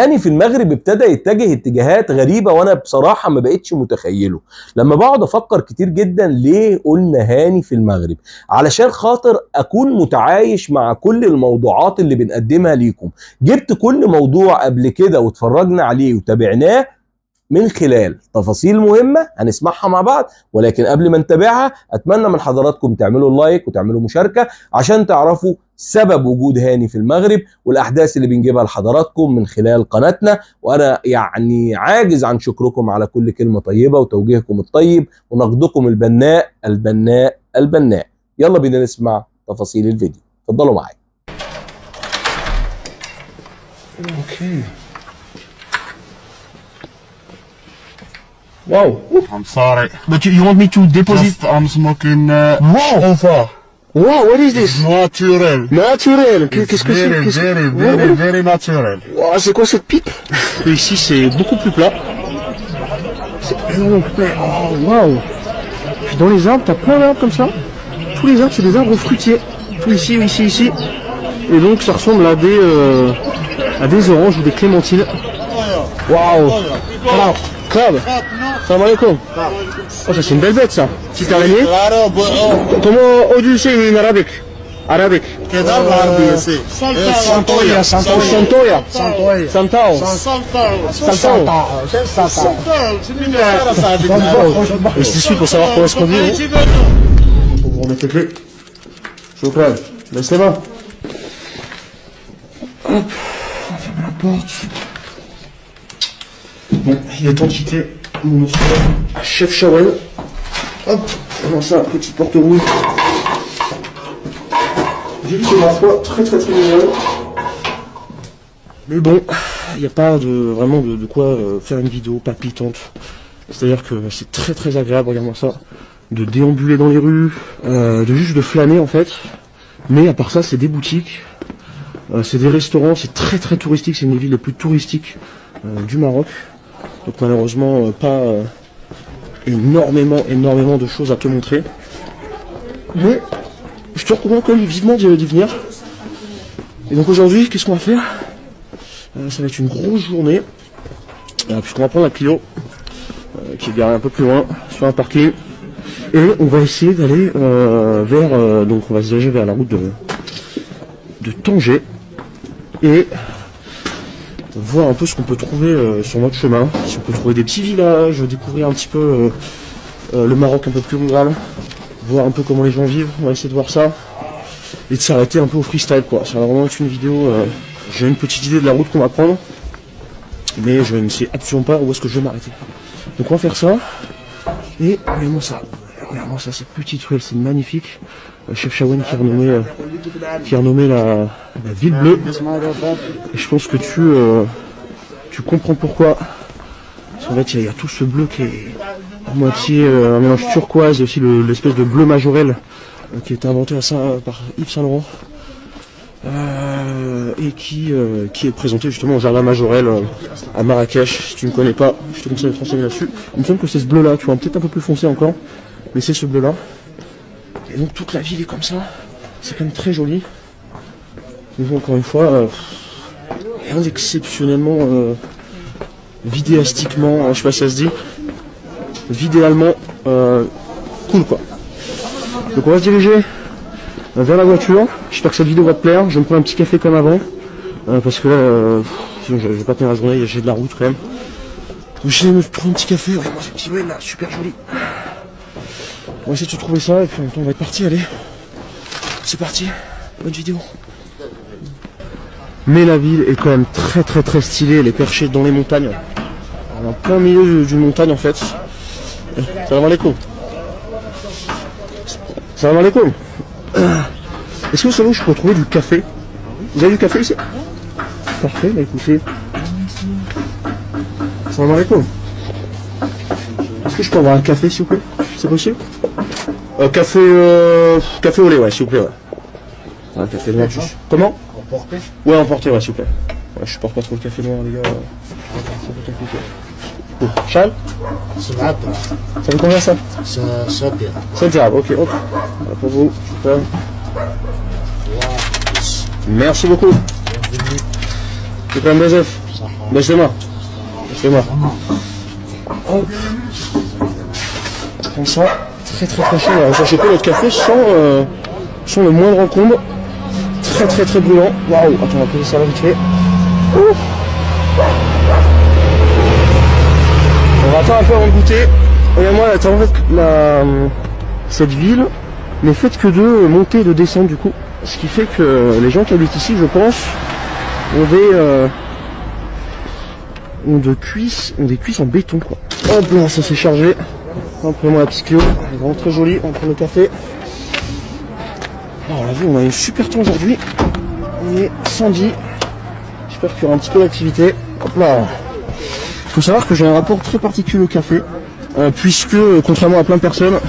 هاني في المغرب ابتدى يتجه اتجاهات غريبة وانا بصراحة ما بقتش متخيله. لما بقعد افكر كتير جدا ليه قلنا هاني في المغرب، علشان خاطر اكون متعايش مع كل الموضوعات اللي بنقدمها ليكم. جبت كل موضوع قبل كده واتفرجنا عليه وتابعناه من خلال تفاصيل مهمة هنسمعها مع بعض، ولكن قبل ما نتابعها اتمنى من حضراتكم تعملوا لايك وتعملوا مشاركة عشان تعرفوا سبب وجود هاني في المغرب والاحداث اللي بنجيبها لحضراتكم من خلال قناتنا. وانا يعني عاجز عن شكركم على كل كلمة طيبة وتوجيهكم الطيب ونقدكم البناء البناء البناء. يلا بينا نسمع تفاصيل الفيديو، اتفضلوا معايا. Okay. Wow. I'm sorry. But you want me to deposit? Just, I'm smoking Wow. Alpha. Wow, what is this? Naturel. Naturel. Qu'est-ce que c'est? Very natural. Wow, c'est quoi cette pipe? Ici, c'est beaucoup plus plat. C'est énormément plus plat. Oh, wow. Puis dans les arbres, t'as plein d'arbres comme ça. Tous les arbres, c'est des arbres fruitiers. Tout ici, ici, ici. Et donc, ça ressemble à des oranges ou des clémentines. Waouh. Alors, crabe. Salam alaikum. Oh, ça c'est une belle bête ça. Petite araignée. Comment on dit ça en arabique? Arabique. Santoya. Santoya. Santao. Et je suis pour savoir comment est-ce qu'on dit. Pour vous remettre les clés. Je vous prends. Laisse les mains. Hop. On ferme la porte. Bon, il est temps de quitter mon hôtel à Chef Shawen. Hop, comment ça, petite porte rouge. Vite chez ma foi, très mignonne. Mais bon, il n'y a pas vraiment de quoi faire une vidéo palpitante. C'est-à-dire que c'est très agréable, regarde-moi ça, de déambuler dans les rues, de juste de flâner en fait. Mais à part ça, c'est des boutiques, c'est des restaurants, c'est très touristique, c'est une des villes les plus touristiques du Maroc. Donc malheureusement pas énormément de choses à te montrer. Mais je te recommande quand même vivement d'y venir. Et donc aujourd'hui, qu'est-ce qu'on va faire? Ça va être une grosse journée. Puisqu'on va prendre la Clio, qui est garée un peu plus loin, sur un parking. Et on va essayer d'aller donc on va se diriger vers la route de Tanger. Et voir un peu ce qu'on peut trouver sur notre chemin, si on peut trouver des petits villages, découvrir un petit peu le Maroc un peu plus rural, voir un peu comment les gens vivent, on va essayer de voir ça, et de s'arrêter un peu au freestyle quoi. Ça va vraiment être une vidéo, j'ai une petite idée de la route qu'on va prendre, mais je ne sais absolument pas où est-ce que je vais m'arrêter. Donc on va faire ça, et regardez-moi ça, cette petite ruelle, c'est magnifique. Chef Shawen qui a renommé la ville bleue. Et je pense que tu comprends pourquoi. Parce qu'en fait, il y a tout ce bleu qui est à moitié un mélange turquoise, et aussi l'espèce de bleu majorel qui est inventé par Yves Saint Laurent. Et qui est présenté justement au jardin Majorel à Marrakech. Si tu ne connais pas, je te conseille de te renseigner là-dessus. Il me semble que c'est ce bleu là, tu vois, peut-être un peu plus foncé encore, mais c'est ce bleu là. Et donc toute la ville est comme ça, c'est quand même très joli. Mais encore une fois, rien d'exceptionnellement vidéastiquement, je sais pas si ça se dit, vidéalement cool quoi. Donc on va se diriger vers la voiture. J'espère que cette vidéo va te plaire. Je vais me prendre un petit café comme avant, parce que là, sinon je vais pas tenir la journée, j'ai de la route quand même. Donc je vais me prendre un petit café. Regarde-moi ce petit ouais là, super joli. On va essayer de se trouver ça et puis en même temps on va être parti, allez. C'est parti, bonne vidéo. Mais la ville est quand même très stylée, elle est perchée dans les montagnes. Elle est en plein milieu d'une montagne en fait. Salam alaikum. Salam alaikum. Est-ce que vous savez où je peux trouver du café? Vous avez du café ici? Parfait, bah écoutez. Salam alaikum. Est-ce que je peux avoir un café s'il vous plaît? C'est possible? Café au lait, ouais, s'il vous plaît, ouais. Un café noir. Comment? Emporté? Ouais, emporté, ouais, s'il vous plaît. Ouais, je supporte pas trop le café noir, les gars. C'est un peu compliqué. Oh. Charles? Ça fait combien ça? 7 dirhams. 7 dirhams, ok, hop. Voilà pour vous, super. Merci beaucoup. Shukran Bezef. Laissez-moi. Laissez-moi. Hop. Comme ça, très très très chaud. On va chercher notre café sans le moindre encombre. Très très très brûlant. Waouh, attends, on va poser ça là vite fait. Ouh. On va attendre un peu avant de goûter. Regarde-moi, en fait, cette ville n'est faite que de monter et de descendre du coup. Ce qui fait que les gens qui habitent ici, je pense, ont des cuisses en béton quoi. Hop là, ça s'est chargé. Hop, prenons la petite Clio, elle est vraiment très jolie, on prend le café. Alors, on l'a vu, on a eu super temps aujourd'hui. On est samedi. J'espère qu'il y aura un petit peu d'activité. Hop là. Il faut savoir que j'ai un rapport très particulier au café, puisque contrairement à plein de personnes,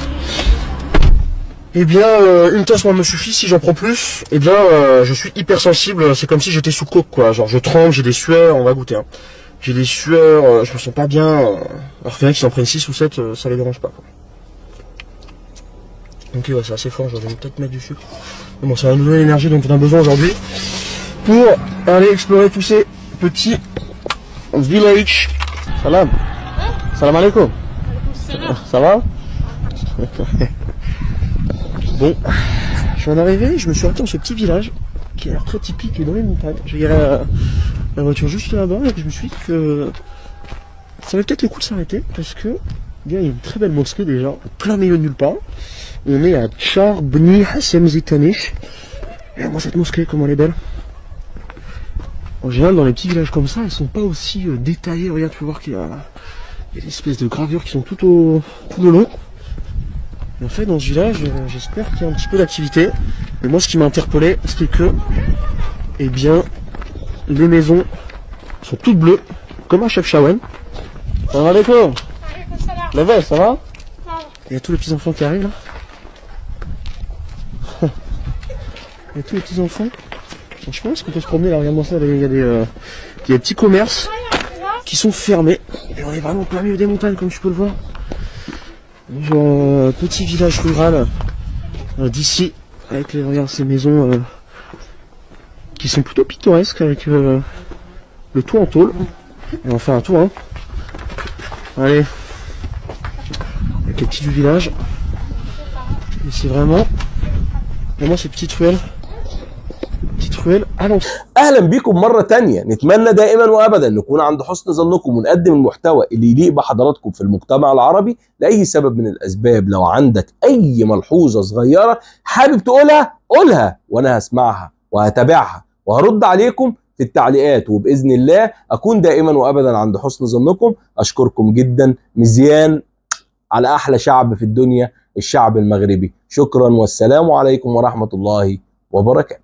eh bien une tasse moi me suffit. Si j'en prends plus, eh bien je suis hypersensible. C'est comme si j'étais sous coke quoi. Genre je tremble, j'ai des sueurs, on va goûter. Hein. J'ai des sueurs, je me sens pas bien. Alors qu'il y en a qui s'en prennent 6 ou 7, ça les dérange pas quoi. Donc ouais, c'est assez fort, je vais peut-être mettre du sucre. Mais bon, ça va nous donner l'énergie dont on a besoin aujourd'hui pour aller explorer tous ces petits villages. Salam. Salam alaikum. Ça va? Bon, je viens d'arriver, je me suis arrêté dans ce petit village qui a l'air très typique et dans les montagnes. J'ai garé la voiture juste là-bas et je me suis dit que ça valait peut-être le coup de s'arrêter parce que bien, il y a une très belle mosquée déjà, en plein milieu de nulle part. On est à Char Bni Hassem Zitanish. Et moi cette mosquée, comment elle est belle. En général, dans les petits villages comme ça, ils sont pas aussi détaillés. Regarde, tu peux voir qu'il y a des espèces de gravures qui sont tout le long. Et en fait, dans ce village, j'espère qu'il y a un petit peu d'activité. Mais moi, ce qui m'a interpellé, c'est que, eh bien, les maisons sont toutes bleues, comme un chef Shawen. Salam alaikum. La veste, ça va? Il y a tous les petits enfants qui arrivent là. Il y a tous les petits enfants. Franchement, est-ce qu'on peut se promener là? Regarde-moi ça, il y a des petits commerces qui sont fermés. Et on est vraiment plein milieu des montagnes, comme tu peux le voir. Genre, petit village rural d'ici, avec regarde, ces maisons qui sont plutôt pittoresques, avec le toit en tôle. Et on va faire un tour, hein. Allez, avec les petits du village. Et c'est vraiment ces petites ruelles. اهلا بيكم مره تانية. نتمنى دائما وابدا نكون عند حسن ظنكم ونقدم المحتوى اللي يليق بحضراتكم في المجتمع العربي. لاي سبب من الاسباب لو عندك اي ملحوظه صغيره حابب تقولها قولها وانا هسمعها وهتابعها وهرد عليكم في التعليقات، وباذن الله اكون دائما وابدا عند حسن ظنكم. اشكركم جدا. مزيان على احلى شعب في الدنيا، الشعب المغربي. شكرا والسلام عليكم ورحمه الله وبركاته.